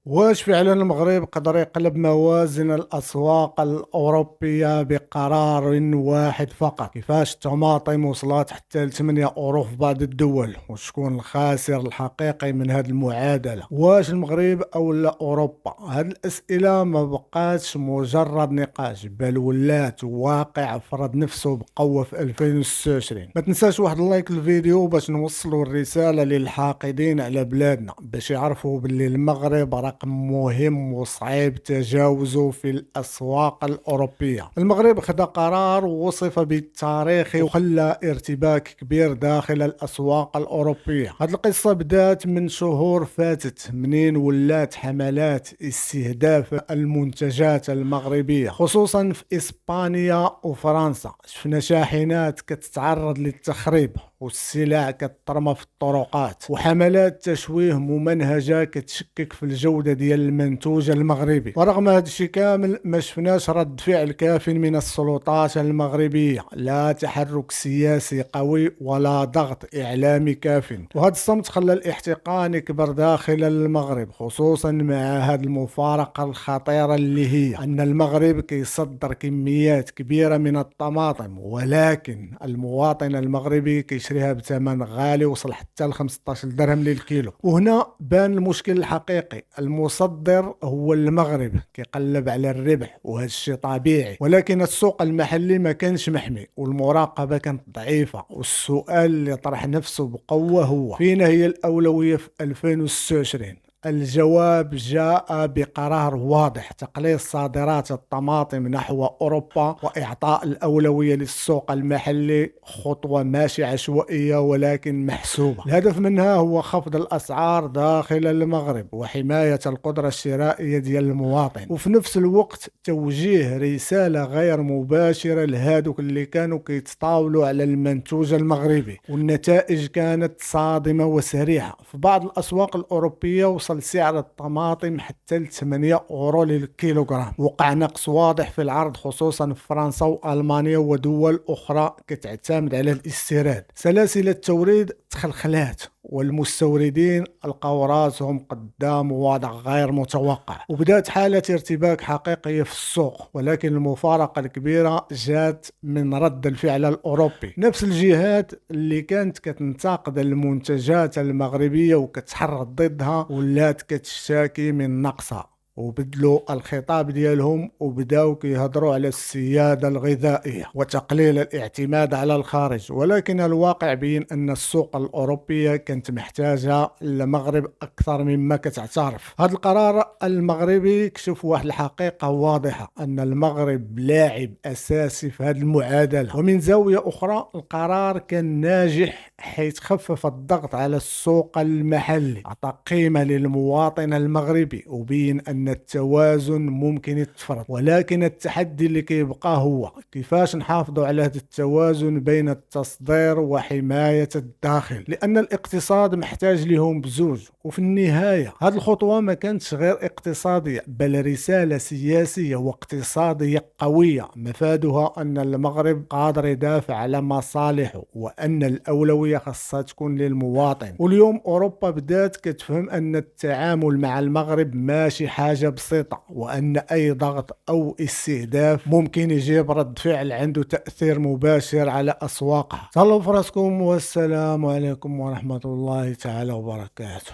واش فعلا المغرب قدر يقلب موازين الأسواق الأوروبية بقرار واحد فقط؟ كيفاش الطماطم وصلت حتى ل 8 أورو في بعض الدول؟ وشكون الخاسر الحقيقي من هذه المعادلة؟ واش المغرب أو لا أوروبا؟ هذه الأسئلة ما بقاتش مجرد نقاش، بل ولات واقع فرض نفسه بقوة في 2026. ما تنساش واحد اللايك للفيديو باش نوصلوا الرسالة للحاقدين على بلادنا، باش يعرفوا باللي المغرب رقم مهم وصعيب تجاوزه في الأسواق الأوروبية. المغرب خد قرار وصف بالتاريخي وخلى ارتباك كبير داخل الأسواق الأوروبية. هذه القصة بدات من شهور فاتت، منين ولات حملات استهداف المنتجات المغربية خصوصا في إسبانيا وفرنسا. شفنا شاحنات كتتعرض للتخريب والسلع كترمى في الطرقات، وحملات تشويه ممنهجة كتشكك في الجودة ديال المنتوج المغربي. ورغم هذا الشيء كامل ما شفناش رد فعل كاف من السلطات المغربية، لا تحرك سياسي قوي ولا ضغط إعلامي كاف. وهذا الصمت خلى الاحتقان يكبر داخل المغرب، خصوصا مع هذه المفارقة الخطيرة اللي هي أن المغرب كيصدر كميات كبيرة من الطماطم، ولكن المواطن المغربي كيشريها بثمن غالي وصل حتى ل 15 درهم للكيلو. وهنا بان المشكل الحقيقي، المصدر هو المغرب كيقلب على الربح، وهذا الشيء طبيعي، ولكن السوق المحلي ما كانش محمي والمراقبة كانت ضعيفة. والسؤال اللي طرح نفسه بقوة هو فين هي الأولوية في 2026؟ الجواب جاء بقرار واضح: تقليص صادرات الطماطم نحو أوروبا وإعطاء الأولوية للسوق المحلي. خطوة ماشي عشوائية ولكن محسوبة. الهدف منها هو خفض الأسعار داخل المغرب وحماية القدرة الشرائية ديال المواطن، وفي نفس الوقت توجيه رسالة غير مباشرة لهادوك اللي كانوا كيتطاولوا على المنتوج المغربي. والنتائج كانت صادمة وسريعة. في بعض الأسواق الأوروبية وصل سعر الطماطم حتى ل 8 أورو للكيلوغرام. وقع نقص واضح في العرض خصوصا في فرنسا وألمانيا ودول أخرى كتعتمد على الاستيراد. سلاسل التوريد تخلخلات والمستوردين لقاو راسهم قدام وضع غير متوقع، وبدات حالة ارتباك حقيقية في السوق. ولكن المفارقة الكبيرة جات من رد الفعل الأوروبي. نفس الجهات اللي كانت كتنتقد المنتجات المغربية وكتحرض ضدها ولات كتشتكي من نقصها، وبدلوا الخطاب ديالهم وبداو كيهضروا على السيادة الغذائية وتقليل الاعتماد على الخارج. ولكن الواقع بين أن السوق الأوروبية كانت محتاجة المغرب أكثر مما كتعترف. هذا القرار المغربي كشف واحد الحقيقة واضحة، أن المغرب لاعب أساسي في هذه المعادلة. ومن زاوية أخرى القرار كان ناجح حيث خفف الضغط على السوق المحلي، أعطى قيمة للمواطن المغربي، وبين أن التوازن ممكن يتفرض. ولكن التحدي اللي كيبقى هو كيفاش نحافظوا على هذا التوازن بين التصدير وحماية الداخل، لأن الاقتصاد محتاج لهم بزوج. وفي النهاية هذه الخطوة ما كانتش غير اقتصادية، بل رسالة سياسية واقتصادية قوية مفادها أن المغرب قادر يدافع على مصالحه، وأن الأولوية خاصها تكون للمواطن. واليوم أوروبا بدات كتفهم أن التعامل مع المغرب ماشي حاجة بسيطة، وأن أي ضغط أو استهداف ممكن يجيب رد فعل عنده تأثير مباشر على أسواقها. تهلاو فراسكم، والسلام عليكم ورحمة الله تعالى وبركاته.